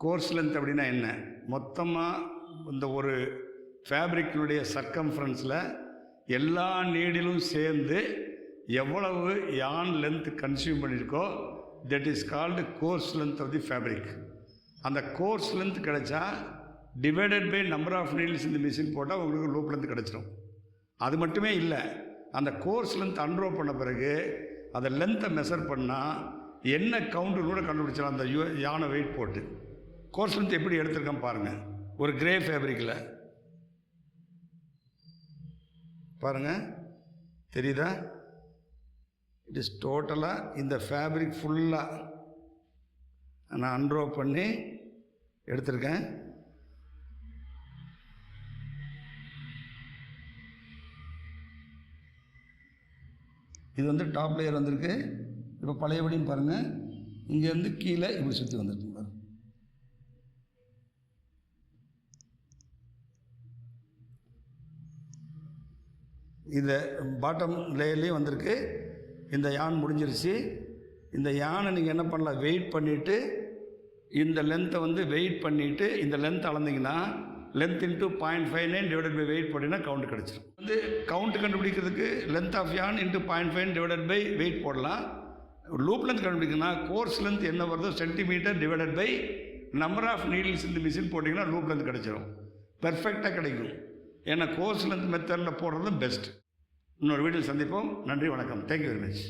Course length அப்படின்னா என்ன? மொத்தமாக இந்த ஒரு ஃபேப்ரிக்கினுடைய சர்க்கம்ஃபரன்ஸில் எல்லா நீடிலும் சேர்ந்து எவ்வளவு யான் லென்த் கன்சியூம் பண்ணியிருக்கோ that is called course length of the fabric. அந்த கோர்ஸ் லென்த் கிடைச்சா divided by number of needles இந்த மிஷின் போட்டால் உங்களுக்கு லூப் லென்த் கிடச்சிரும். அது மட்டுமே இல்லை, அந்த கோர்ஸ் லென்த் அன்ரோ பண்ண பிறகு அதை லென்த்தை மெஷர் பண்ணால் என்ன கவுண்ட்டு கூட கண்டுபிடிச்சிடலாம். அந்த யானை வெயிட் போட்டு கோர்ஸ் லென்த் எப்படி எடுத்திருக்கேன் பாருங்கள். ஒரு கிரே ஃபேப்ரிக்கில் பாருங்கள், தெரியுதா? இட் இஸ் டோட்டலாக இந்த ஃபேப்ரிக் ஃபுல்லாக நான் அன்ரோ பண்ணி எடுத்திருக்கேன். இது வந்து டாப் லேயர் வந்திருக்கு. இப்போ பழையபடியும் பாருங்கள், இங்கேருந்து கீழே இப்படி சுற்றி வந்துருக்கு பாருங்கள். இந்த பாட்டம் லேயர்லேயும் வந்திருக்கு. இந்த யான் முடிஞ்சிருச்சு. இந்த யானை நீங்கள் என்ன பண்ணலாம், வெயிட் பண்ணிவிட்டு இந்த லென்த்தை வந்து வெயிட் பண்ணிவிட்டு இந்த லென்த் அளந்திங்கன்னா length into 0.59 divided by weight போட்டிங்கன்னா கவுண்ட் கிடச்சிடும். வந்து கவுண்ட் கண்டுபிடிக்கிறதுக்கு length of yarn into 0.5 divided by weight போடலாம். லூப் லென்த் கண்டுபிடிக்கணும்னா கோர்ஸ் லென்த் என்ன வருதோ centimetre divided by number of needles இந்த மிஷின் போட்டிங்கன்னா லூப் லென்த் கிடச்சிடும். பெர்ஃபெக்டாக கிடைக்கும். ஏன்னா கோர்ஸ் லென்த் மெத்தடில் போடுறது பெஸ்ட். இன்னொரு வீடியோ சந்திப்போம். நன்றி, வணக்கம். Thank you very much.